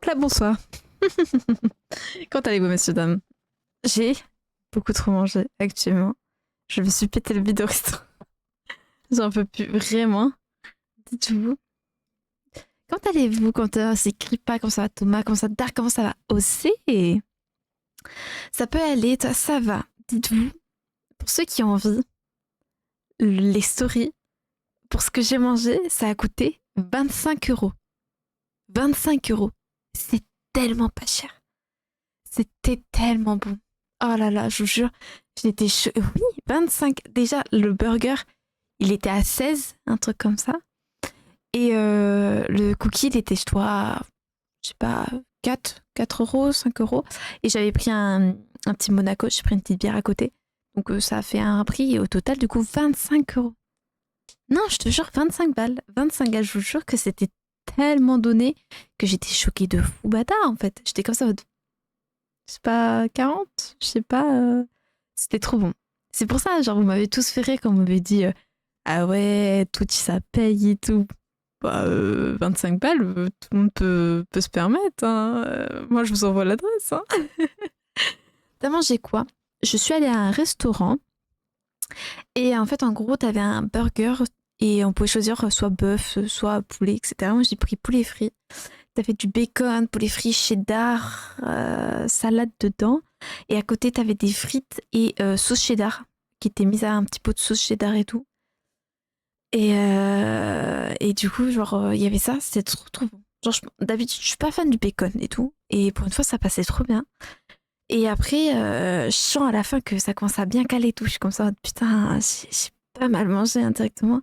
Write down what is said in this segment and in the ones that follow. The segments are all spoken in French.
Là, bonsoir. Comment allez-vous, messieurs, dames? J'ai beaucoup trop mangé actuellement. Je me suis pété le bide au restaurant. J'en peux plus, vraiment. Dites-vous. Comment allez-vous? Quand c'est Kripa, comment ça va Thomas? Comment ça Dark? Comment ça va OC? Ça peut aller, toi, ça va. Dites-vous, pour ceux qui ont envie, les stories, pour ce que j'ai mangé, ça a coûté 25 euros. 25 euros. C'est tellement pas cher. C'était tellement bon. Oh là là, je vous jure, j'étais oui, 25. Déjà, le burger, il était à 16, un truc comme ça. Et le cookie, il était, je sais pas, 4 euros, 5 euros. Et j'avais pris un petit Monaco, j'ai pris une petite bière à côté. Donc ça a fait un prix au total, du coup, 25 euros. Non, je te jure, 25 balles. 25 balles, je vous jure que c'était tellement donné que j'étais choquée de fou bâtard, en fait. J'étais comme ça, je sais pas, 40, je sais pas. C'était trop bon. C'est pour ça, genre, vous m'avez tous fait rire quand vous m'avez dit ah ouais, Twitch ça paye et tout. Bah, 25 balles, tout le monde peut se permettre. Hein. Moi, je vous envoie l'adresse. Hein. T'as mangé quoi? Je suis allée à un restaurant et en fait, en gros, t'avais un burger et on pouvait choisir soit bœuf, soit poulet, etc. Moi, j'ai pris poulet frit. T'avais du bacon, poulet frit, cheddar, salade dedans. Et à côté, t'avais des frites et sauce cheddar qui étaient mises à un petit pot de sauce cheddar et tout. Et du coup, genre, il y avait ça, c'était trop trop bon. Genre, d'habitude, je suis pas fan du bacon et tout. Et pour une fois, ça passait trop bien. Et après, je sens à la fin que ça commence à bien caler tout. Je suis comme ça, putain, j'ai pas mal mangé indirectement.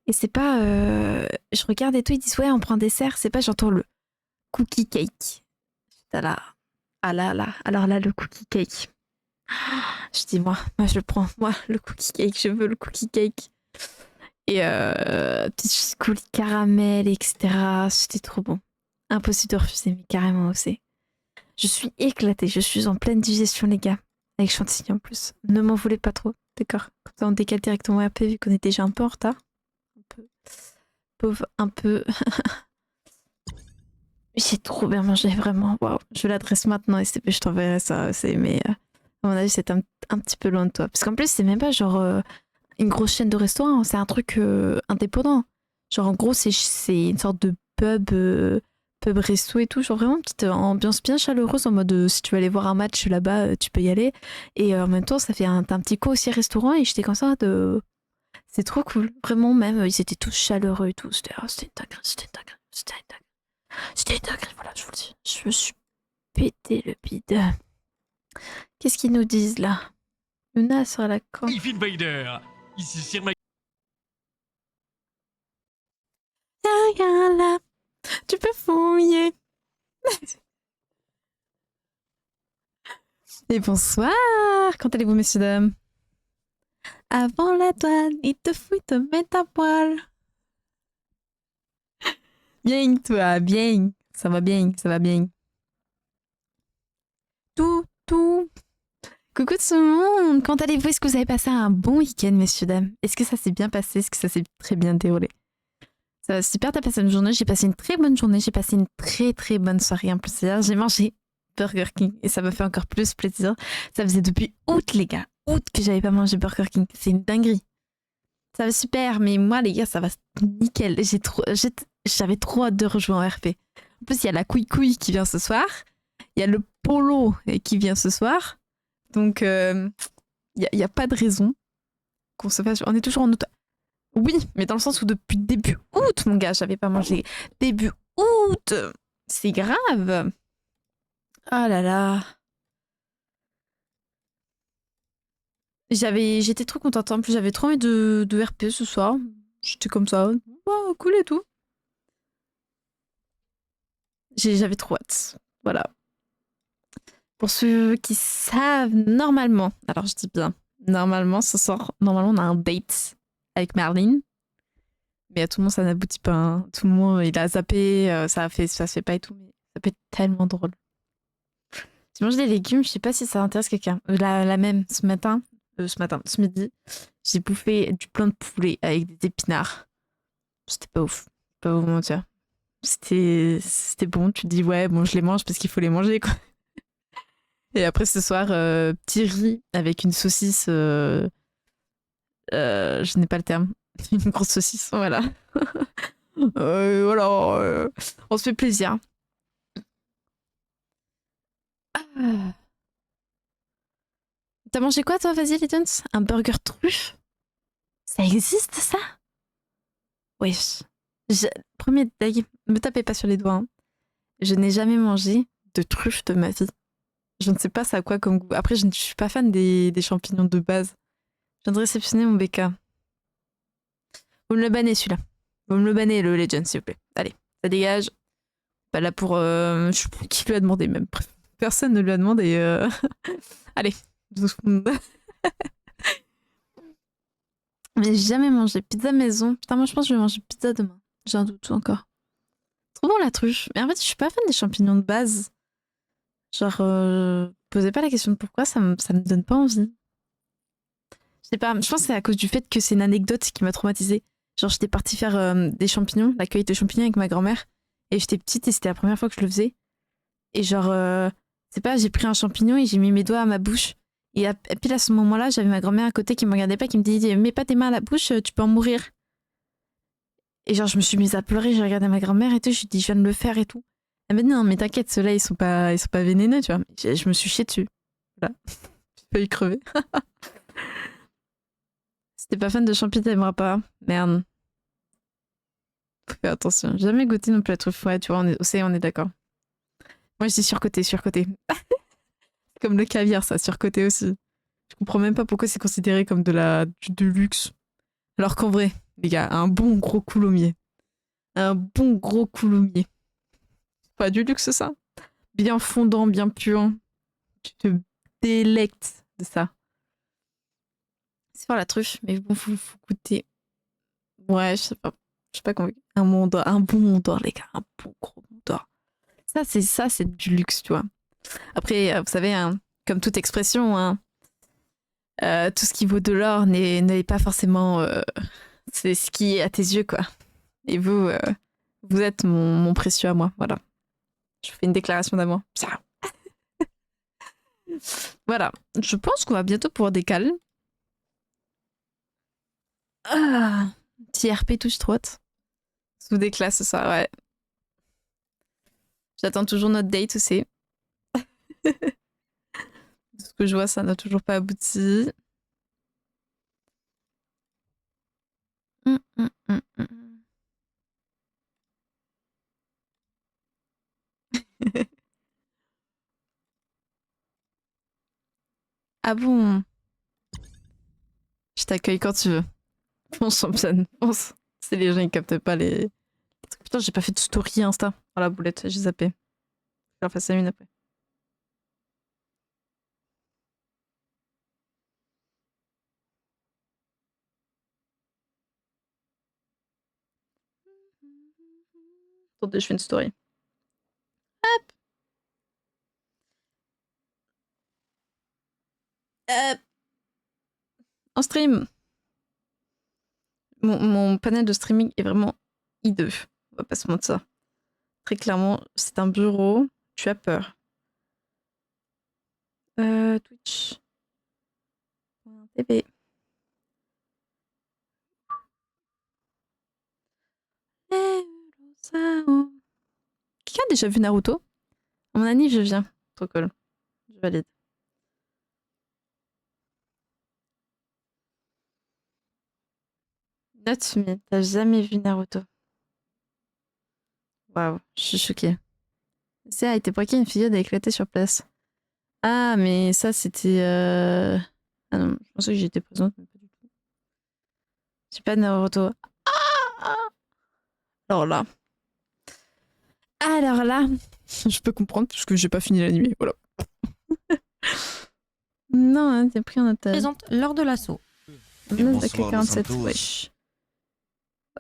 Et c'est pas. Je regarde et tout, ils disent ouais, on prend un dessert. C'est pas, j'entends le cookie cake. Ah là, ah là, là. Alors là, le cookie cake. Je dis moi je le prends. Moi, le cookie cake, je veux le cookie cake. Et petit coulis caramel, etc. C'était trop bon. Impossible de refuser, mais carrément aussi. Je suis éclatée, je suis en pleine digestion, les gars. Avec chantilly en plus. Ne m'en voulez pas trop, d'accord? Comme ça, on décale directement RP vu qu'on est déjà un peu en retard. Un peu. Pauvre, un peu. J'ai trop bien mangé, vraiment. Waouh. Je l'adresse maintenant, SCP, je t'enverrai ça. Mais à mon avis, c'est un petit peu loin de toi. Parce qu'en plus, c'est même pas genre une grosse chaîne de restaurants, c'est un truc indépendant. Genre, en gros, c'est une sorte de pub resto et tout. Genre, vraiment une petite ambiance bien chaleureuse en mode si tu veux aller voir un match là-bas, tu peux y aller. Et en même temps, ça fait un petit coin aussi restaurant et j'étais comme ça de. C'est trop cool. Vraiment, même, ils étaient tous chaleureux et tout. C'était une dinguerie, c'était une dinguerie, c'était une dinguerie. C'était une dinguerie, voilà, je vous le dis. Je me suis pété le bide. Qu'est-ce qu'ils nous disent là? Luna sur la camp. Vader, ici Sir Mike. Y'a rien là, tu peux fouiller. Et bonsoir, comment allez-vous, messieurs, dames? Avant la douane, il te fouille, te met à poil. Bien, toi, bien. Ça va bien, ça va bien. Tout. Coucou tout le monde, comment allez-vous? Est-ce que vous avez passé un bon week-end, messieurs, dames? Est-ce que ça s'est bien passé? Est-ce que ça s'est très bien déroulé? Ça va super, t'as passé une journée, j'ai passé une très bonne journée, j'ai passé une très très bonne soirée en plus hier, j'ai mangé Burger King et ça m'a fait encore plus plaisir. Ça faisait depuis août les gars, août que j'avais pas mangé Burger King, c'est une dinguerie. Ça va super, mais moi les gars ça va nickel, j'avais trop hâte de rejoindre RP. En plus il y a la couille qui vient ce soir, il y a le polo qui vient ce soir, donc il y a pas de raison qu'on se fasse, on est toujours en août. Oui, mais dans le sens où depuis début août, mon gars, j'avais pas mangé. Début août, c'est grave. Ah là là. J'étais trop contente. En plus, j'avais trop envie de RP ce soir. J'étais comme ça. Oh, cool et tout. J'avais trop hâte. Voilà. Pour ceux qui savent, normalement, alors je dis bien, normalement, ce soir, normalement, on a un date avec Marlene. Mais à tout le monde, ça n'aboutit pas. Hein. Tout le monde, il a zappé, ça se fait pas et tout. Mais ça peut être tellement drôle. J'ai mangé des légumes, je sais pas si ça intéresse quelqu'un. La même, ce midi, j'ai bouffé du blanc de poulet avec des épinards. C'était pas ouf, pas vous mentir. C'était bon. Tu te dis, ouais, bon, je les mange parce qu'il faut les manger, quoi. Et après, ce soir, petit riz avec une saucisse. Je n'ai pas le terme. Une grosse saucisse, voilà. Voilà, on se fait plaisir. Ah. T'as mangé quoi, toi? Vas-y, Legends? Un burger truffe? Ça existe, ça? Wesh. Premier détail, me tapez pas sur les doigts, hein. Je n'ai jamais mangé de truffe de ma vie. Je ne sais pas ça a quoi comme goût. Après, je ne suis pas fan des champignons de base. Je viens de réceptionner mon BK. Vous me le bannez, celui-là. Vous me le bannez, le Legend, s'il vous plaît. Allez, ça dégage. Pas là pour... je sais plus qui lui a demandé, même. Personne ne lui a demandé. Allez. Mais j'ai jamais mangé pizza maison. Putain, moi, je pense que je vais manger pizza demain. J'ai un doute encore. Trop bon, la truffe. Mais en fait, je suis pas fan des champignons de base. Genre, posez pas la question de pourquoi, ça me donne pas envie. Je sais pas, je pense que c'est à cause du fait que c'est une anecdote qui m'a traumatisée. Genre, j'étais partie faire des champignons, la cueillette de champignons avec ma grand-mère. Et j'étais petite et c'était la première fois que je le faisais. Et genre, c'est pas, j'ai pris un champignon et j'ai mis mes doigts à ma bouche. Et puis à ce moment-là, j'avais ma grand-mère à côté qui me regardait pas, qui me disait, mets pas tes mains à la bouche, tu peux en mourir. Et genre, je me suis mise à pleurer, j'ai regardé ma grand-mère et tout, je lui ai dit, je viens de le faire et tout. Elle m'a dit, non, mais t'inquiète, ceux-là, ils sont pas vénéneux, tu vois. Je me suis chiée dessus. Voilà. J'ai failli crever. Si t'es pas fan de champignons, t'aimeras pas. Merde. Faut faire attention. J'ai jamais goûté non plus la truffe. Ouais, tu vois, on est d'accord. Moi, je dis surcoté. Comme le caviar, ça, surcoté aussi. Je comprends même pas pourquoi c'est considéré comme du luxe. Alors qu'en vrai, les gars, un bon gros coulommier. Un bon gros coulommier. Pas du luxe, ça. Bien fondant, bien puant. Tu te délectes de ça. C'est fort la truffe, mais bon, faut goûter. Ouais, je sais pas. Je sais pas comment. Un bon Mont d'Or, les gars. Un bon gros Mont d'Or. Ça, c'est du luxe, tu vois. Après, vous savez, hein, comme toute expression, hein, tout ce qui vaut de l'or n'est pas forcément c'est ce qui est à tes yeux, quoi. Et vous, vous êtes mon précieux à moi, voilà. Je fais une déclaration d'amour. Voilà, je pense qu'on va bientôt pouvoir décaler. Ah, petit RP touche droite. Sous des classes, ça, ouais. J'attends toujours notre date aussi. De ce que je vois, ça n'a toujours pas abouti. Ah bon? Je t'accueille quand tu veux. Fonce, championne, fonce. C'est les gens, ils captent pas les... Putain, j'ai pas fait de story Insta. Oh la boulette, j'ai zappé. Je vais en faire 5 minutes après. Attendez, je fais une story. Hop. Hop. En stream. Mon panel de streaming est vraiment hideux. On va pas se mentir. Très clairement, c'est un bureau. Tu as peur. Twitch. TV. Quelqu'un a déjà vu Naruto? À mon anniv, je viens. Trop cool. Je valide. Note me, t'as jamais vu Naruto? Waouh, je suis choquée. Ça a été braqué, une fillette a éclaté sur place. Ah, mais ça, c'était... Ah non, je pensais que j'étais présente, mais pas du tout. J'ai pas de Naruto. Ah, alors là... Alors là... Je peux comprendre, parce que j'ai pas fini l'anime, voilà. Non, hein, t'es pris en otage. Présente lors de l'assaut. Bonsoir, 47, Los Santos. wesh.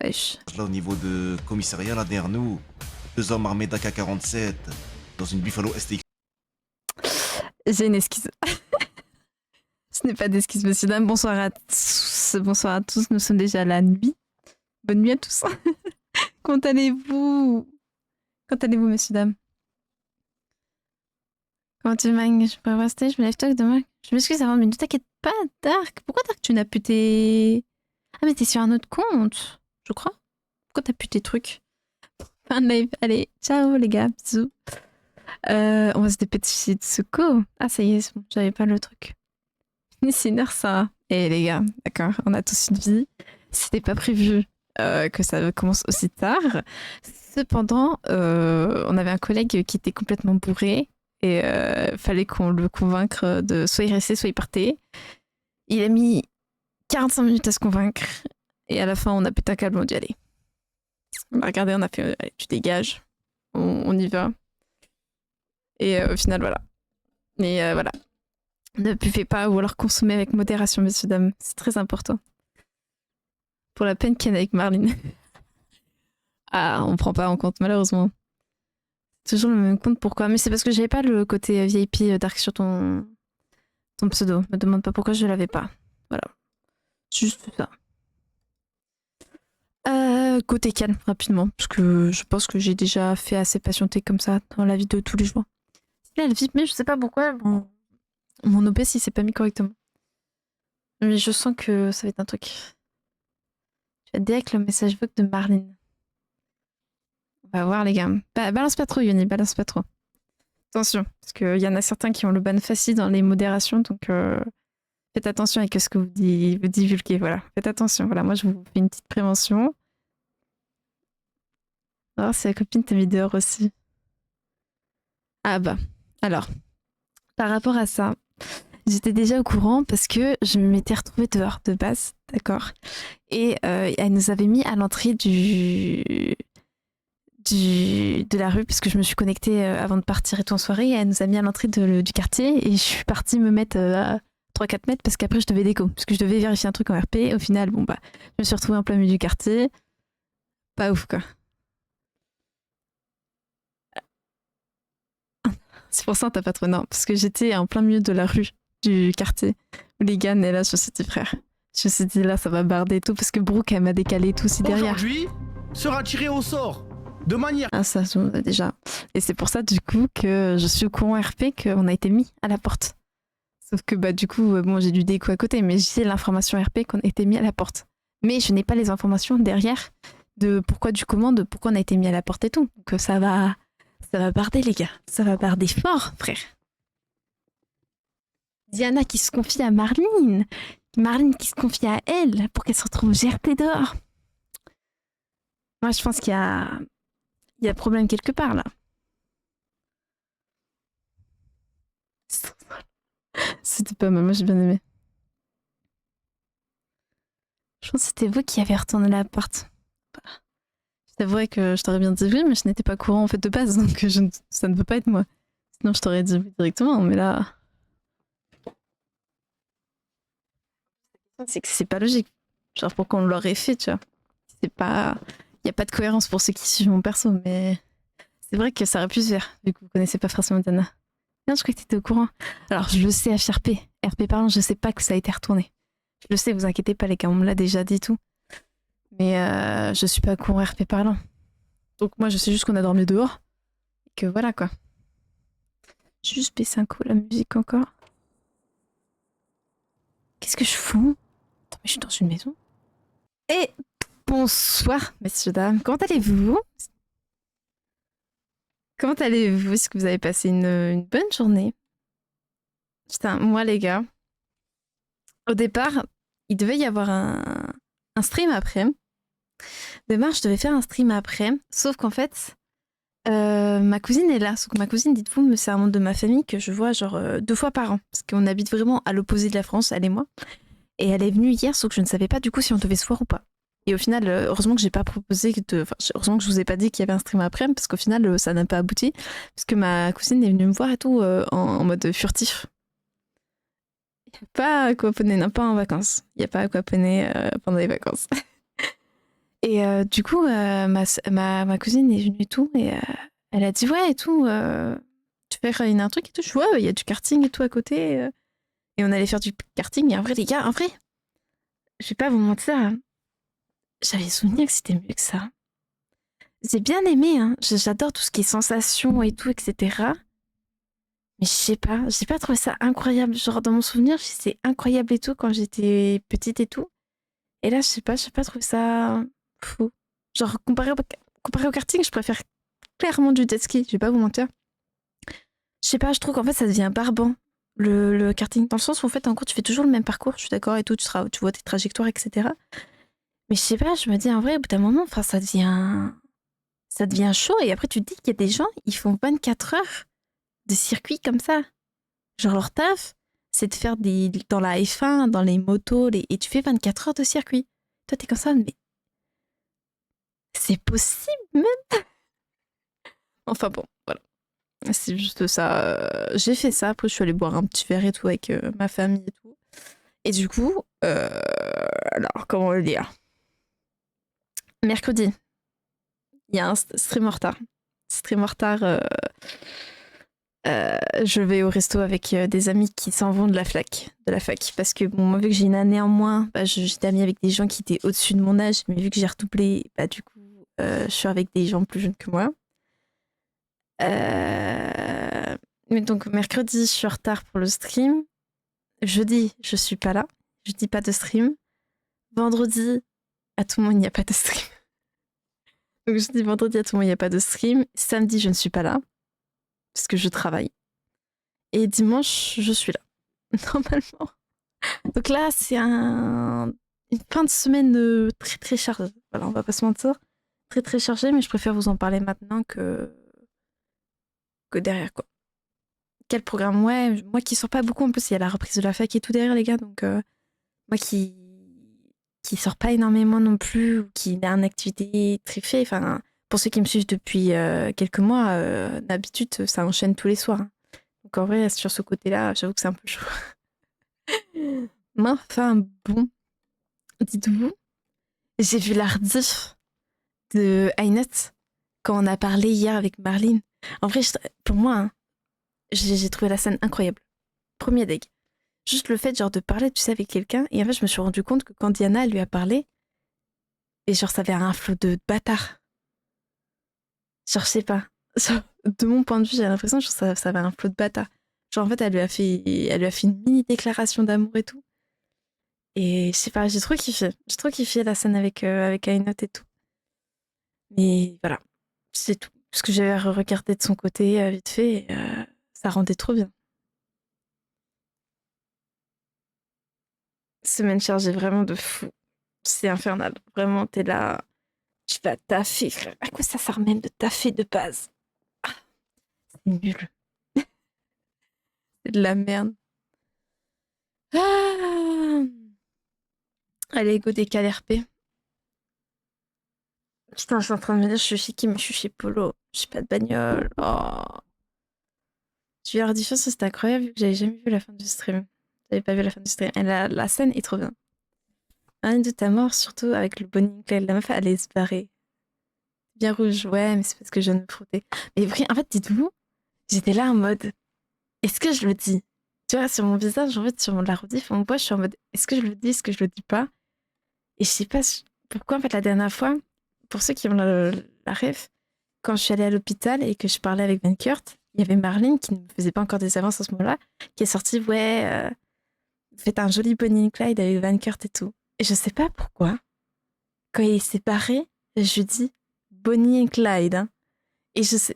Wesh. Là, au niveau de commissariat, là, derrière nous, 2 hommes armés d'AK-47 dans une Buffalo STX. J'ai une esquisse. Ce n'est pas d'esquisse, messieurs, dames. Bonsoir à tous. Bonsoir à tous. Nous sommes déjà à la nuit. Bonne nuit à tous. Comment allez-vous? Quand allez-vous, messieurs, dames? Comment tu manges? Je pourrais rester, je me lève tôt demain. Je m'excuse avant, mais ne t'inquiète pas, Dark. Pourquoi Dark, tu n'as plus tes... Ah, mais t'es sur un autre compte, je crois. Pourquoi t'as plus tes trucs? Fin de live. Allez, ciao les gars, bisous. On va se dépêcher de Tsuko. Ah, ça y est, c'est bon, j'avais pas le truc. C'est une heure, ça. Et les gars, d'accord, on a tous une vie. C'était pas prévu que ça commence aussi tard. Cependant, on avait un collègue qui était complètement bourré et fallait qu'on le convaincre de soit y rester, soit y partir. Il a mis 45 minutes à se convaincre et à la fin, on a pété un câble, on dit allez. On a regardé, on a fait allez, tu dégages, on y va. Et au final, voilà. Mais voilà. Ne buvez pas ou alors consommez avec modération, messieurs, dames. C'est très important. Pour la peine qu'il y en a avec Marlene. Ah, on prend pas en compte, malheureusement. Toujours le même compte, pourquoi? Mais c'est parce que j'avais pas le côté VIP Dark sur ton pseudo. Me demande pas pourquoi je l'avais pas. Voilà. Juste ça. Côté calme, rapidement. Parce que je pense que j'ai déjà fait assez patienter comme ça dans la vie de tous les jours. C'est la VIP, mais je sais pas pourquoi. Mon OBS il s'est pas mis correctement. Mais je sens que ça va être un truc. Tu as direct le message vocal de Marlene. On va voir les gars. Balance pas trop Yoni, balance pas trop. Attention, parce qu'il y en a certains qui ont le ban facile dans les modérations, donc faites attention avec ce que vous divulguez. Voilà, faites attention. Voilà, moi je vous fais une petite prévention. Alors si la copine t'a mis dehors aussi. Ah bah, alors, par rapport à ça, j'étais déjà au courant parce que je m'étais retrouvée dehors de base, d'accord. Et elle nous avait mis à l'entrée de la rue parce que je me suis connectée avant de partir et tout en soirée. Et elle nous a mis à l'entrée du quartier et je suis partie me mettre à 3-4 mètres parce qu'après je devais déco. Parce que je devais vérifier un truc en RP. Au final, bon bah, je me suis retrouvée en plein milieu du quartier. Pas ouf quoi. C'est pour ça que t'as pas trop non. Parce que j'étais en plein milieu de la rue du quartier où les gars, et là je me suis dit frère. Je me suis dit là ça va barder et tout parce que Brooke elle m'a décalé et tout aussi derrière. Aujourd'hui sera tiré au sort de manière... Ah ça déjà. Et c'est pour ça du coup que je suis au courant RP qu'on a été mis à la porte. Sauf que bah du coup bon j'ai du déco à côté mais j'ai l'information RP qu'on a été mis à la porte. Mais je n'ai pas les informations derrière de pourquoi du comment, de pourquoi on a été mis à la porte et tout. Donc ça va barder les gars. Ça va barder fort frère. Diana qui se confie à Marlene. Marlene qui se confie à elle pour qu'elle se retrouve GRT dehors. Moi je pense qu'il y a problème quelque part là. C'était pas mal, moi j'ai bien aimé. Je pense que c'était vous qui avez retourné la porte. Je t'avouerais que je t'aurais bien dit oui, mais je n'étais pas au courant en fait de base, donc ça ne peut pas être moi. Sinon je t'aurais dit oui directement, mais là... C'est que c'est pas logique. Genre pourquoi on l'aurait fait, tu vois. C'est pas... Il n'y a pas de cohérence pour ceux qui suivent mon perso, mais... C'est vrai que ça aurait pu se faire, vu que vous connaissez pas forcément Diana. Non, je crois que t'étais au courant. Alors, je le sais, HRP. RP parlant, je sais pas que ça a été retourné. Je le sais, vous inquiétez pas, les gars, on me l'a déjà dit tout. Mais je suis pas au courant RP parlant. Donc moi, je sais juste qu'on a dormi dehors. Et que voilà, quoi. J'ai juste baissé un coup la musique encore. Qu'est-ce que je fous? Attends, mais je suis dans une maison. Et bonsoir, messieurs, dames. Comment allez-vous? Comment allez-vous? Est-ce que vous avez passé une bonne journée? Putain, moi les gars, au départ, il devait y avoir un stream après. Demain, je devais faire un stream après, sauf qu'en fait, ma cousine est là. Sauf que ma cousine, dites-vous, c'est un membre de ma famille que je vois genre 2 fois par an. Parce qu'on habite vraiment à l'opposé de la France, elle et moi. Et elle est venue hier, sauf que je ne savais pas du coup si on devait se voir ou pas. Et au final, heureusement que j'ai pas proposé heureusement que je vous ai pas dit qu'il y avait un stream après, parce qu'au final, ça n'a pas abouti. Parce que ma cousine est venue me voir et tout, en mode furtif. Il n'y a pas aquaponé, non, pas en vacances. Il n'y a pas aquaponé pendant les vacances. Et du coup, ma cousine est venue et tout, et elle a dit ouais et tout, tu fais un truc et tout. Je vois, il y a du karting et tout à côté. Et on allait faire du karting. Et en vrai, les gars, je vais pas vous mentir, j'avais souvenir que c'était mieux que ça. J'ai bien aimé, hein. J'adore tout ce qui est sensations et tout, etc. Mais je sais pas, j'ai pas trouvé ça incroyable. Genre, dans mon souvenir, c'est incroyable et tout quand j'étais petite et tout. Et là, je sais pas, j'ai pas trouvé ça fou. Genre, comparé au karting, je préfère clairement du jet ski, je vais pas vous mentir. Je sais pas, je trouve qu'en fait, ça devient barbant, le karting. Dans le sens où, en fait, en cours, tu fais toujours le même parcours, je suis d'accord et tout, tu vois tes trajectoires, etc. Mais je sais pas, je me dis, en vrai, au bout d'un moment, enfin, ça devient chaud. Et après, tu te dis qu'il y a des gens, ils font 24 heures de circuit comme ça. Genre, leur taf, c'est de faire dans la F1, dans les motos, et tu fais 24 heures de circuit. Toi, t'es comme ça, mais c'est possible même. Enfin bon, voilà. C'est juste ça. J'ai fait ça. Après, je suis allée boire un petit verre et tout avec ma famille et tout. Et du coup, alors, comment le dire? Mercredi, il y a un stream en retard. Stream en retard. Je vais au resto avec des amis qui s'en vont de la fac. Parce que, bon, moi, vu que j'ai une année en moins, bah, j'étais amie avec des gens qui étaient au-dessus de mon âge. Mais vu que j'ai redoublé, bah, du coup, je suis avec des gens plus jeunes que moi. Mais donc, mercredi, je suis en retard pour le stream. Jeudi, je suis pas là. Jeudi, pas de stream. Vendredi, à tout moment, il n'y a pas de stream. Donc, jeudi, vendredi, à tout moment, il n'y a pas de stream. Samedi, je ne suis pas là. Parce que je travaille. Et dimanche, je suis là. Normalement. Donc là, c'est une fin de semaine très très chargée. Voilà, on va pas se mentir. Très très chargée, mais je préfère vous en parler maintenant que derrière, quoi. Quel programme? Ouais, moi qui sors pas beaucoup, en plus, il y a la reprise de la fac et tout derrière, les gars. Donc, moi qui sors pas énormément non plus, ou qui a une activité très fait. Enfin, pour ceux qui me suivent depuis quelques mois, d'habitude, ça enchaîne tous les soirs, hein. Donc en vrai, sur ce côté-là, j'avoue que c'est un peu chaud. Mais enfin, bon, dites-vous, j'ai vu la rediff de Aynette quand on a parlé hier avec Marlene. En vrai, pour moi, hein, j'ai trouvé la scène incroyable. Premier deg. Juste le fait genre de parler, tu sais, avec quelqu'un. Et en fait, je me suis rendu compte que quand Diana elle lui a parlé, et genre ça avait un flot de bâtard. Genre, je sais pas. Genre, de mon point de vue, j'ai l'impression que ça avait un flot de bâtard. Genre, en fait, elle lui a fait une mini déclaration d'amour et tout. Et je sais pas, j'ai trop kiffé. J'ai trop kiffé la scène avec Aynette et tout. Mais voilà, c'est tout. Parce que j'avais regardé de son côté vite fait, et, ça rendait trop bien. Semaine chargée vraiment de fou. C'est infernal. Vraiment, t'es là, tu vas taffer, frère. À quoi ça sert même de taffer de base? Ah, c'est nul. C'est de la merde. Ah. Allez, go des KLRP. Putain, je suis en train de me dire, je suis chez qui? Mais je suis chez Polo. J'ai pas de bagnole. Oh. Tu as dit ça, c'était incroyable vu que j'avais jamais vu la fin du stream. J'avais pas vu la fin du stream. Et la scène est trop bien. Un de ta mort, surtout avec le Bonnie Clyde. La meuf, elle allait se barrer. Bien rouge, ouais, mais c'est parce que je viens de me frotter. Mais vrai, en fait, dites-vous, j'étais là en mode, est-ce que je le dis? Tu vois, sur mon visage, en fait, sur la rediff, on me voit, je suis en mode, est-ce que je le dis, est-ce que je le dis pas? Et je sais pas pourquoi, en fait, la dernière fois, pour ceux qui ont la ref, quand je suis allée à l'hôpital et que je parlais avec Van Kurt, il y avait Marlene qui ne faisait pas encore des avances à ce moment-là, qui est sortie, ouais, faites un joli Bonnie and Clyde avec Van Kurt et tout. Et je sais pas pourquoi, quand il est séparé, je lui dis Bonnie and Clyde, hein. Et je sais,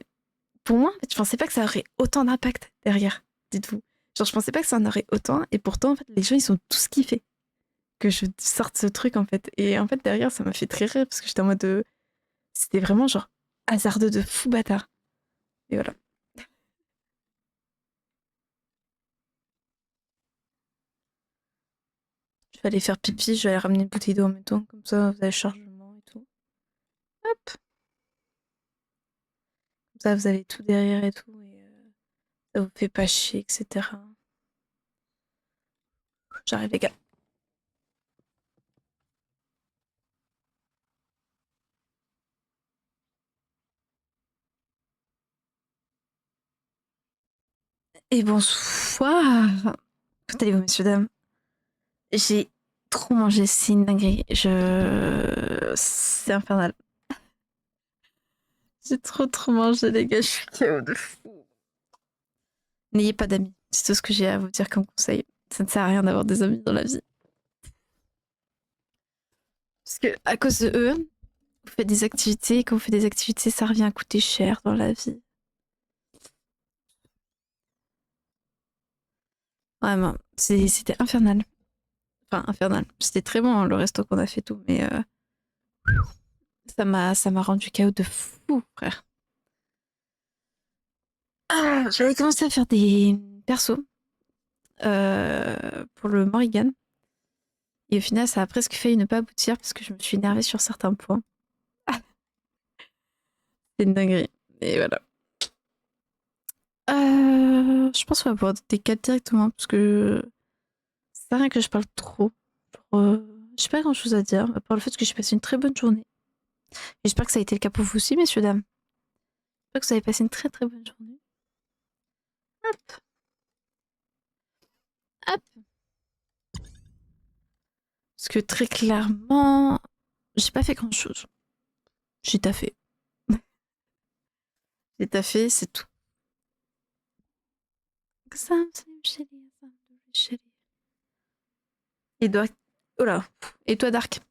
pour moi, en fait, je pensais pas que ça aurait autant d'impact derrière, dites-vous. Genre, je pensais pas que ça en aurait autant, et pourtant, en fait, les gens, ils sont tous kiffés que je sorte ce truc, en fait. Et en fait, derrière, ça m'a fait très rire, parce que j'étais en mode c'était vraiment, genre, hasardeux de fou bâtard. Et voilà. Je vais aller faire pipi, je vais aller ramener une bouteille d'eau en même temps, comme ça, vous avez le chargement et tout. Hop! Comme ça, vous avez tout derrière et tout, et ça vous fait pas chier, etc. J'arrive, les gars. Et bonsoir! Comment allez-vous, messieurs, dames? J'ai trop mangé, c'est une dinguerie. C'est infernal. J'ai trop mangé, les gars. Je suis KO de fou. N'ayez pas d'amis. C'est tout ce que j'ai à vous dire comme conseil. Ça ne sert à rien d'avoir des amis dans la vie. Parce que à cause de eux, vous faites des activités. Quand vous faites des activités, ça revient à coûter cher dans la vie. Vraiment, c'était infernal. Enfin, infernal. C'était très bon, hein, le resto qu'on a fait tout, mais ça m'a rendu KO de fou, frère. Ah, j'avais commencé à faire des persos pour le Morrigan. Et au final, ça a presque failli ne pas aboutir parce que je me suis énervée sur certains points. C'est une dinguerie. Et voilà. Je pense qu'on va pouvoir des 4 directement parce que c'est pas rien que je parle trop. J'ai pas grand chose à dire, à part le fait que j'ai passé une très bonne journée. J'espère que ça a été le cas pour vous aussi, messieurs, dames. J'espère que vous avez passé une très bonne journée. Hop. Hop. Parce que très clairement, j'ai pas fait grand chose. J'ai taffé. J'ai taffé, c'est tout. Et toi, oh là. Et toi, Dark,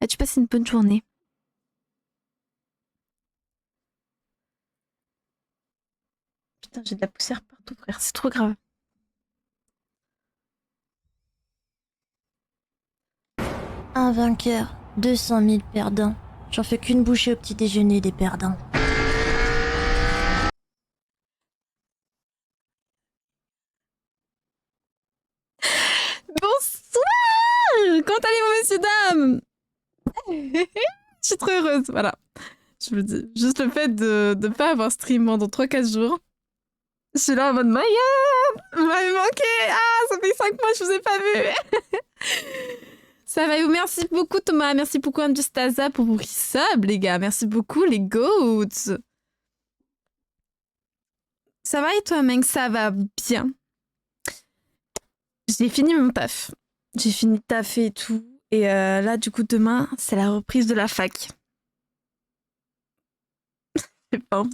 as-tu passé une bonne journée? Putain, j'ai de la poussière partout, frère. C'est trop grave. Un vainqueur, 200 000 perdants. J'en fais qu'une bouchée au petit déjeuner des perdants. Bonsoir! Comment allez-vous, messieurs, dames? Je suis trop heureuse, voilà. Je vous le dis. Juste le fait de ne pas avoir stream pendant 3-4 jours. Je suis là en mode, my god! Vous m'avez manqué! Ah, ça fait 5 mois que je vous ai pas vu! Ça va, vous merci beaucoup, Thomas. Merci beaucoup, Amjustaza, pour vos resubs, les gars. Merci beaucoup, les goats. Ça va et toi, mec? Ça va bien. J'ai fini mon taf. J'ai fini de taffer et tout. Et là, du coup, demain, c'est la reprise de la fac. C'est pas.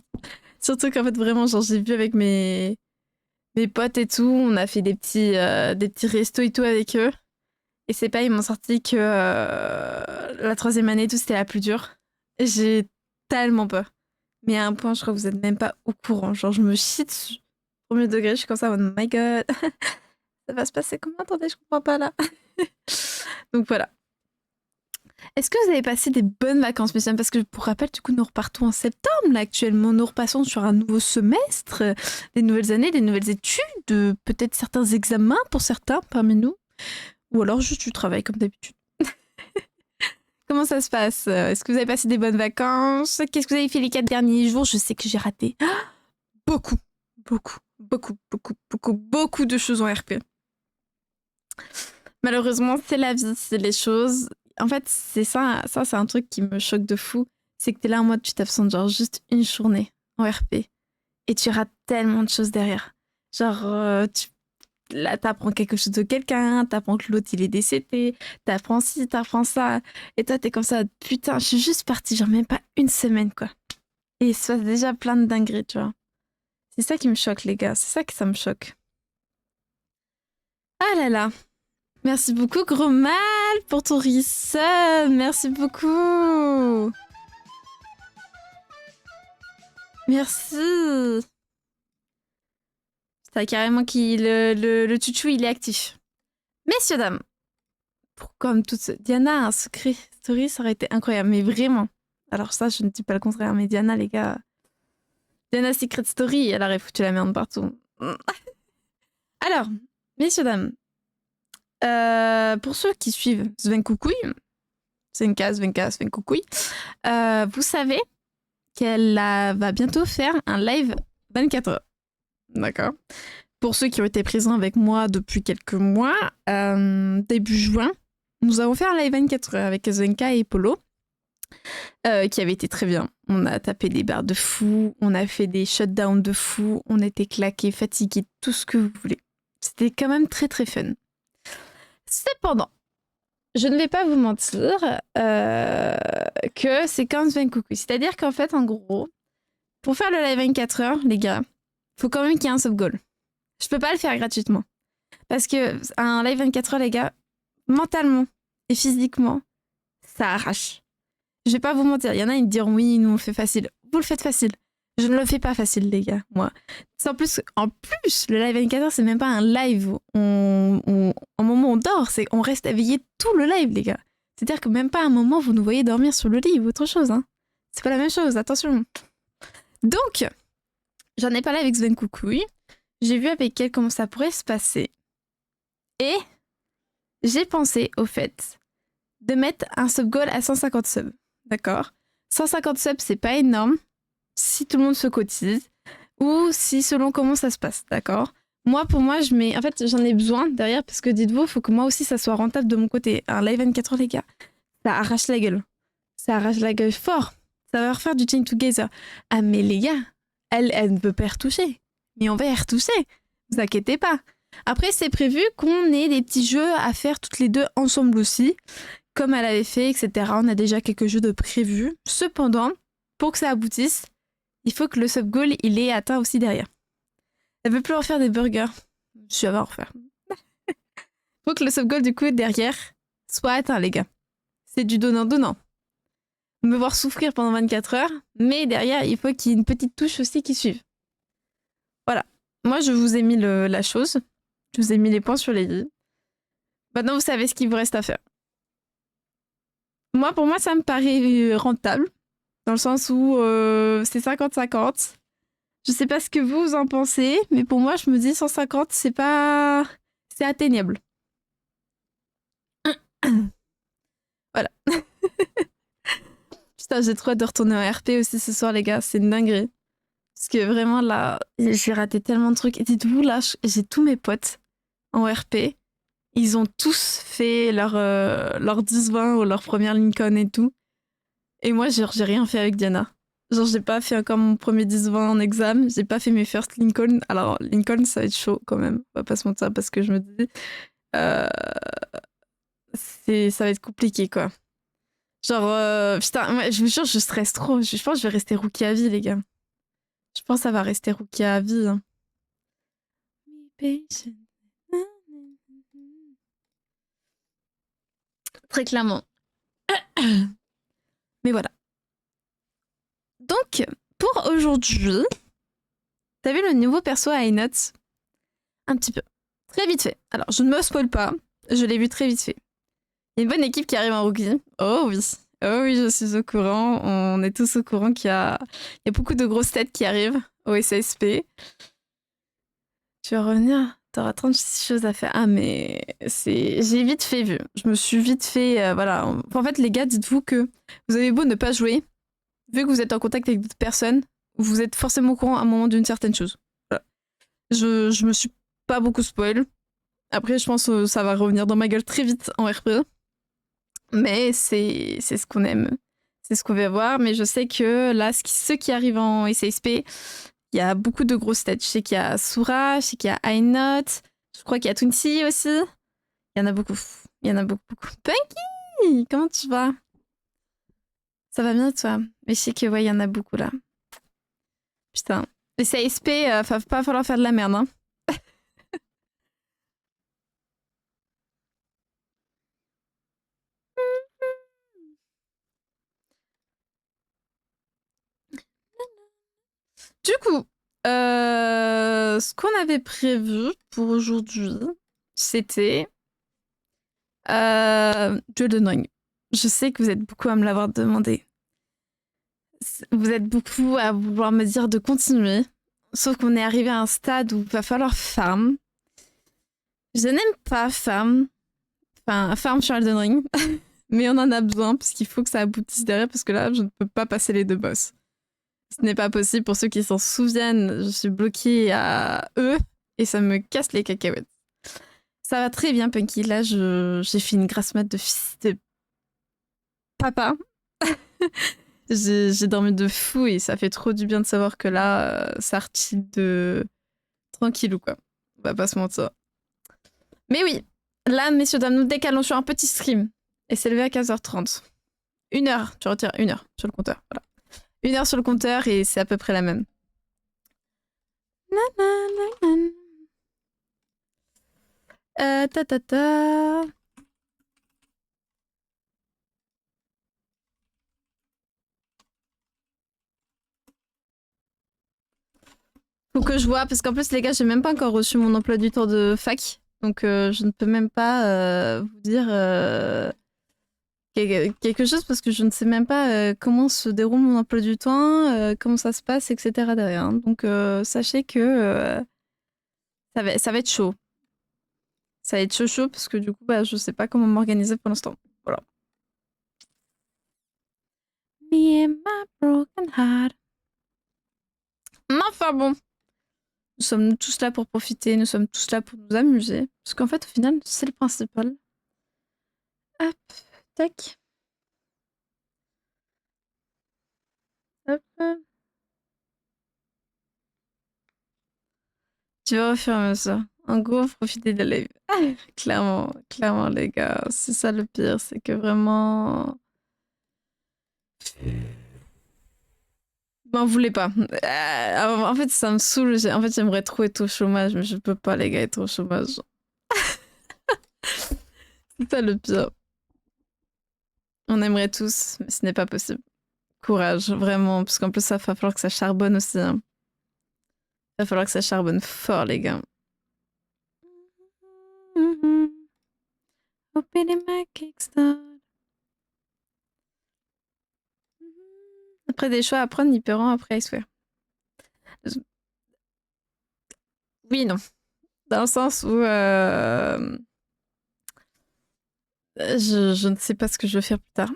Surtout qu'en fait, vraiment, genre, j'ai vu avec mes potes et tout. On a fait des petits restos et tout avec eux. Et c'est pas, ils m'ont sorti que la 3e année et tout, c'était la plus dure. Et j'ai tellement peur. Mais à un point, je crois que vous êtes même pas au courant. Genre, je me chie dessus. Premier degré, je suis comme ça, oh my god. Ça va se passer comment? Attendez, je comprends pas là. Donc voilà. Est-ce que vous avez passé des bonnes vacances, messieurs? Parce que pour rappel, du coup, nous repartons en septembre, là, actuellement. Nous repassons sur un nouveau semestre, des nouvelles années, des nouvelles études, peut-être certains examens pour certains parmi nous. Ou alors juste du travail, comme d'habitude. Comment ça se passe? Est-ce que vous avez passé des bonnes vacances? Qu'est-ce que vous avez fait les 4 derniers jours? Je sais que j'ai raté beaucoup de choses en RP. Malheureusement, c'est la vie, c'est les choses. En fait, c'est ça c'est un truc qui me choque de fou. C'est que t'es là en mode, tu t'absentes genre juste une journée en RP. Et tu rates tellement de choses derrière. Genre, là, t'apprends quelque chose de quelqu'un, t'apprends que l'autre, il est décédé, t'apprends ci, t'apprends ça. Et toi, t'es comme ça, putain, je suis juste partie, genre même pas une semaine, quoi. Et il se passe déjà plein de dingueries, tu vois. C'est ça qui me choque, les gars. C'est ça que ça me choque. Ah là là. Merci beaucoup, Gros Mal, pour ton resub. Merci beaucoup. Merci. T'as carrément qui le chouchou, il est actif. Messieurs, dames, pour comme toute Diana, un secret story, ça aurait été incroyable, mais vraiment. Alors ça, je ne dis pas le contraire, mais Diana, les gars, Diana Secret Story, elle aurait foutu la merde partout. Alors, messieurs, dames, pour ceux qui suivent Svenkoukouy, Svenkoukouy, vous savez qu'elle va bientôt faire un live 24 heures. D'accord. Pour ceux qui ont été présents avec moi depuis quelques mois, début juin, nous avons fait un live 24 heures avec Zvenka et Polo, qui avait été très bien. On a tapé des barres de fou, on a fait des shutdowns de fou, on était claqués, fatigués, tout ce que vous voulez. C'était quand même très très fun. Cependant, je ne vais pas vous mentir que c'est comme Sven Coucou. C'est-à-dire qu'en fait, en gros, pour faire le live 24 heures, les gars, faut quand même qu'il y ait un sub-goal. Je peux pas le faire gratuitement. Parce que un live 24 heures, les gars, mentalement et physiquement, ça arrache. Je vais pas vous mentir, il y en a, ils me diront oui, nous on le fait facile. Vous le faites facile. Je ne le fais pas facile, les gars, moi. En plus, le live 24 heures, c'est même pas un live. Un moment où on dort, on reste éveillé tout le live, les gars. C'est-à-dire que même pas un moment, vous nous voyez dormir sur le lit ou autre chose. Hein. C'est pas la même chose, attention. Donc, j'en ai parlé avec Sven Coucouille. J'ai vu avec elle comment ça pourrait se passer. Et j'ai pensé, au fait, de mettre un sub-goal à 150 subs. D'accord ? 150 subs, c'est pas énorme si tout le monde se cotise ou si selon comment ça se passe, d'accord ? Moi, pour moi, en fait, j'en ai besoin derrière parce que dites-vous, il faut que moi aussi ça soit rentable de mon côté. Un live 24 heures, les gars, ça arrache la gueule. Ça arrache la gueule fort. Ça va refaire du chain together. Ah, mais les gars, elle ne peut pas y retoucher. Mais on va y retoucher. Vous inquiétez pas. Après, c'est prévu qu'on ait des petits jeux à faire toutes les deux ensemble aussi, comme elle avait fait, etc. On a déjà quelques jeux de prévus. Cependant, pour que ça aboutisse, il faut que le sub-goal, il est atteint aussi derrière. Elle veut plus refaire des burgers. Je vais en refaire. Il faut que le sub-goal, du coup, derrière, soit atteint, les gars. C'est du donnant-donnant. Me voir souffrir pendant 24 heures, mais derrière, il faut qu'il y ait une petite touche aussi qui suive. Voilà. Moi, je vous ai mis la chose. Je vous ai mis les points sur les i. Maintenant, vous savez ce qu'il vous reste à faire. Moi, pour moi, ça me paraît rentable. Dans le sens où c'est 50-50. Je sais pas ce que vous en pensez, mais pour moi, je me dis 150, c'est pas... C'est atteignable. Voilà. Putain, j'ai trop hâte de retourner en RP aussi ce soir, les gars. C'est une dinguerie. Parce que vraiment, là, j'ai raté tellement de trucs. Et dites-vous, là, j'ai tous mes potes en RP. Ils ont tous fait leur 10-20 ou leur première Lincoln et tout. Et moi, genre, j'ai rien fait avec Diana. Genre, j'ai pas fait encore mon premier 10-20 en examen. J'ai pas fait mes first Lincoln. Alors, Lincoln, ça va être chaud quand même. On va pas se mentir parce que je me dis... ça va être compliqué, quoi. Genre, putain, moi, je vous jure, je stresse trop. Je pense que je vais rester rookie à vie, les gars. Je pense que ça va rester rookie à vie. Hein. Très clairement. Mais voilà. Donc, pour aujourd'hui, t'as vu le nouveau perso à iNote? Un petit peu. Très vite fait. Alors, je ne me spoil pas. Je l'ai vu très vite fait. Il y a une bonne équipe qui arrive en rookie. Oh oui. Oh oui, je suis au courant. On est tous au courant qu'il y a beaucoup de grosses têtes qui arrivent au SASP. Tu vas revenir, t'auras 36 choses à faire. Ah, mais j'ai vite fait vu. Je me suis vite fait... voilà. En fait, les gars, dites-vous que vous avez beau ne pas jouer, vu que vous êtes en contact avec d'autres personnes, vous êtes forcément au courant à un moment d'une certaine chose. Voilà. Je me suis pas beaucoup spoil. Après, je pense que ça va revenir dans ma gueule très vite en RP. Mais c'est ce qu'on aime. C'est ce qu'on va voir. Mais je sais que là, ceux qui arrivent en SASP, il y a beaucoup de grosses têtes. Je sais qu'il y a Soura, je sais qu'il y a iNote, je crois qu'il y a Twinty aussi. Il y en a beaucoup. Il y en a beaucoup. Punky, comment tu vas? Ça va bien, toi? Mais je sais que, ouais, il y en a beaucoup, là. Putain. Les SASP, va pas falloir faire de la merde, hein. Du coup, ce qu'on avait prévu pour aujourd'hui, c'était Elden Ring. Je sais que vous êtes beaucoup à me l'avoir demandé. Vous êtes beaucoup à vouloir me dire de continuer. Sauf qu'on est arrivé à un stade où il va falloir farm. Je n'aime pas farm. Enfin, farm sur Elden Ring. Mais on en a besoin parce qu'il faut que ça aboutisse derrière parce que là, je ne peux pas passer les deux boss. Ce n'est pas possible. Pour ceux qui s'en souviennent, je suis bloquée à eux et ça me casse les cacahuètes. Ça va très bien, Punky. Là, j'ai fait une grasse mat de fils de papa. J'ai dormi de fou et ça fait trop du bien de savoir que là, ça retire de tranquillou, quoi. On va pas se mentir. Mais oui, là, messieurs, dames, nous décalons sur un petit stream. Et c'est levé à 15h30. 1 heure, tu retires 1 heure sur le compteur. Voilà. 1 heure sur le compteur et c'est à peu près la même. Ta ta ta. Faut que je vois, parce qu'en plus, les gars, j'ai même pas encore reçu mon emploi du temps de fac. Donc, je ne peux même pas vous dire quelque chose parce que je ne sais même pas comment se déroule mon emploi du temps, comment ça se passe, etc. derrière. Hein. Donc, sachez que ça va être chaud. Ça va être chaud parce que du coup, bah, je sais pas comment m'organiser pour l'instant. Voilà. Me and my broken heart. Enfin bon. Nous sommes tous là pour profiter, nous sommes tous là pour nous amuser. Parce qu'en fait, au final, c'est le principal. Hop, tac. Hop. Tu vas refaire à mesure. En gros, profiter de la live. Clairement, clairement, les gars. C'est ça le pire, c'est que vraiment... M'en voulez pas. En fait, ça me saoule. En fait, j'aimerais trop être au chômage, mais je peux pas, les gars, être au chômage. C'est ça le pire. On aimerait tous, mais ce n'est pas possible. Courage, vraiment, parce qu'en plus, ça va falloir que ça charbonne aussi. Hein. Il va falloir que ça charbonne fort, les gars. Après des choix à prendre, ils paieront après, I swear. Oui, non. Dans le sens où je ne sais pas ce que je veux faire plus tard.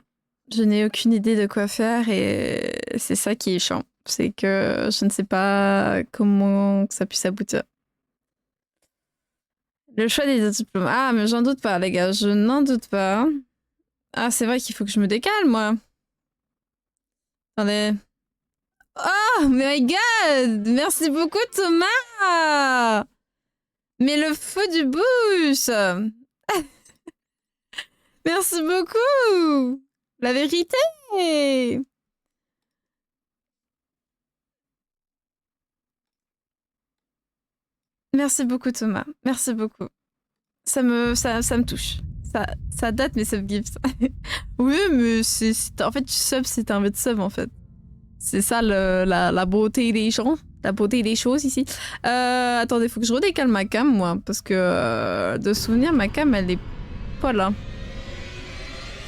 Je n'ai aucune idée de quoi faire et c'est ça qui est chiant. C'est que je ne sais pas comment ça puisse aboutir. Le choix des diplômes. Ah, mais j'en doute pas, les gars. Je n'en doute pas. Ah, c'est vrai qu'il faut que je me décale, moi. Attendez. Oh, my God! Merci beaucoup, Thomas! Mais le feu du boost! Merci beaucoup! La vérité! Merci beaucoup, Thomas. Merci beaucoup. Ça me touche. Ça date, mais ça me gift. Oui, mais en fait, sub, c'est un de sub, en fait. C'est ça la beauté des gens. La beauté des choses ici. Attendez, faut que je redécale ma cam, moi. Parce que de souvenir, ma cam, elle est pas là.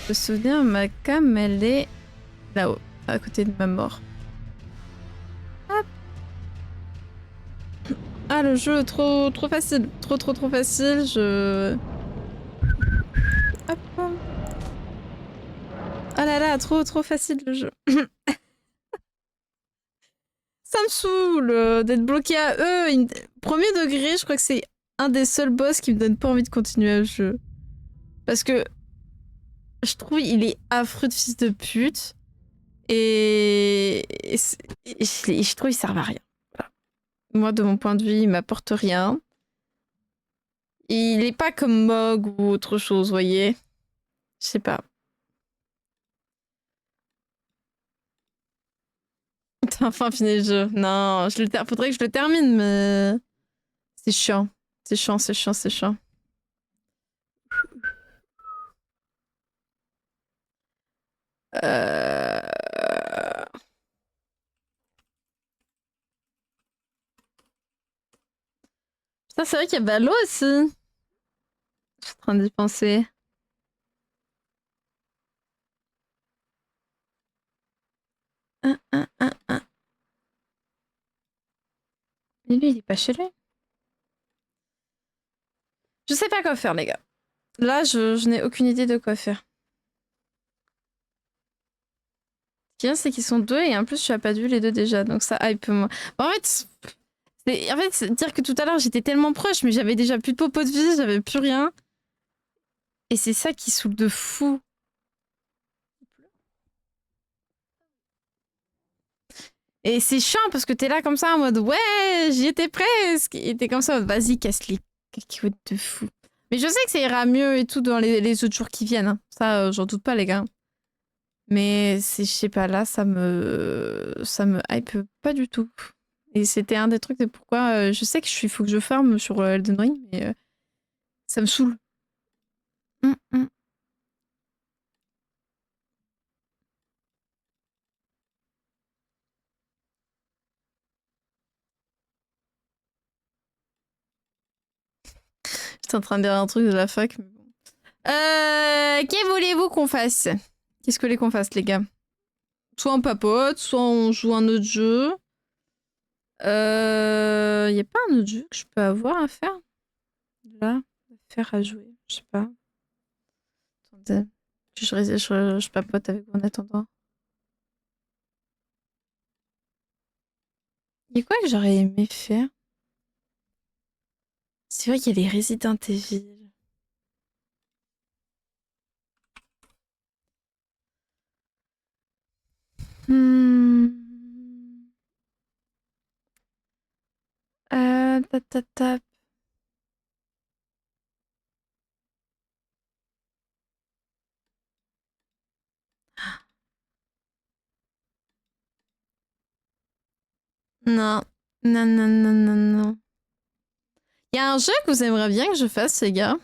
De souvenir, ma cam, elle est là-haut, à côté de ma mort. Hop. Ah, le jeu, trop facile. Trop facile. Hop. Ah là là, trop facile le jeu. Ça me saoule d'être bloqué à eux. Premier degré, je crois que c'est un des seuls boss qui me donne pas envie de continuer le jeu. Parce que je trouve il est affreux de fils de pute. Et je trouve il sert à rien. Voilà. Moi, de mon point de vue, il m'apporte rien. Il est pas comme Mog ou autre chose, vous voyez. Je sais pas. T'as enfin fini le jeu. Non, faudrait que je le termine, mais... C'est chiant. C'est chiant. Putain, c'est vrai qu'il y a Valo aussi. Je suis en train d'y penser. Mais lui, il est pas chez lui. Je sais pas quoi faire, les gars. Là, je n'ai aucune idée de quoi faire. Ce qui est bien, c'est qu'ils sont deux et en plus, tu as pas vu les deux déjà, donc ça hype moi. Bon, en fait, dire que tout à l'heure, j'étais tellement proche, mais j'avais déjà plus de popo de vie, j'avais plus rien. Et c'est ça qui saoule de fou. Et c'est chiant parce que t'es là comme ça en mode ouais, j'y étais presque. Et t'es comme ça en mode vas-y, casse les cacahuètes de fou. Mais je sais que ça ira mieux et tout dans les autres jours qui viennent. Hein. Ça, j'en doute pas, les gars. Mais je sais pas, là, ça me hype pas du tout. Et c'était un des trucs de pourquoi je sais que faut que je farme sur Elden Ring, mais ça me saoule. Mm. J'étais en train de dire un truc de la fac, mais bon. Que voulez-vous qu'on fasse? Qu'est-ce que vous voulez qu'on fasse, les gars? Soit on papote, soit on joue un autre jeu. Y a pas un autre jeu que je peux avoir à faire? Là, faire à jouer, je sais pas. Attendez, je papote avec vous en attendant. Y a quoi que j'aurais aimé faire? C'est vrai qu'il y a les Resident Evil. Tap. Non. Non. Il y a un jeu que vous aimeriez bien que je fasse, les gars.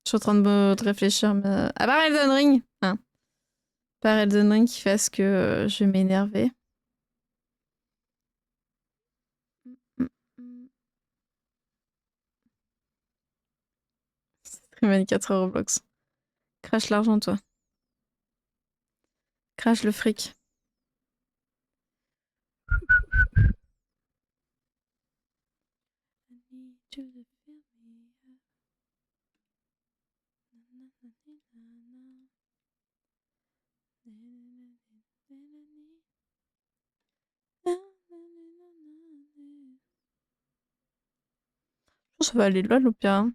Je suis en train de réfléchir, mais... À part Elden Ring. Hein. Par Elden Ring qui fasse que je vais m'énerver. 24 € Roblox. Crash l'argent, toi. Crash le fric. Ça va aller loin, au pire.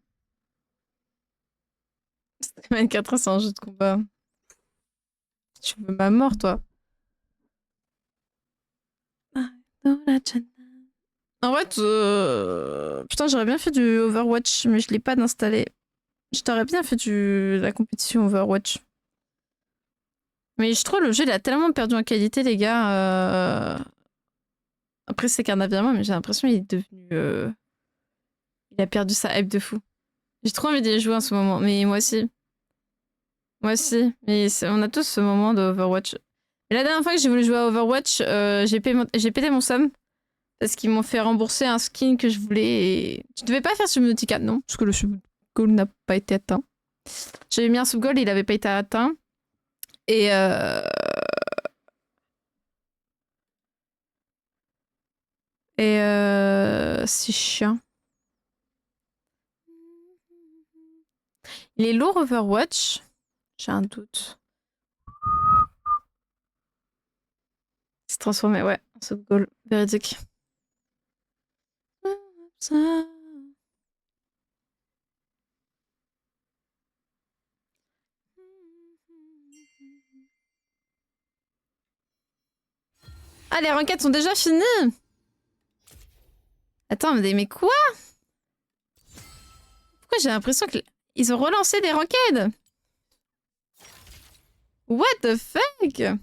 24 heures, c'est un jeu de combat. Tu veux ma mort, toi. En fait, putain, j'aurais bien fait du Overwatch, mais je l'ai pas d'installer. Je t'aurais bien fait la compétition Overwatch. Mais je trouve le jeu, il a tellement perdu en qualité, les gars. Après, c'est qu'un avis à moi, mais j'ai l'impression qu'il est devenu... Il a perdu sa hype de fou. J'ai trop envie d'y jouer en ce moment, mais moi aussi. Moi aussi, mais on a tous ce moment de Overwatch. Et la dernière fois que j'ai voulu jouer à Overwatch, j'ai pété mon somme. Parce qu'ils m'ont fait rembourser un skin que je voulais et... Tu devais pas faire Subnautica, non? Parce que le sub-goal n'a pas été atteint. J'avais mis un sub-goal et il avait pas été atteint. Et c'est chiant. Il est lourd Overwatch. J'ai un doute. Il s'est transformé, ouais, en sub-goal. Véridique. Ah, les rankeds sont déjà finies. Attends, mais quoi? Pourquoi j'ai l'impression qu'ils ont relancé des rankeds? What the fuck?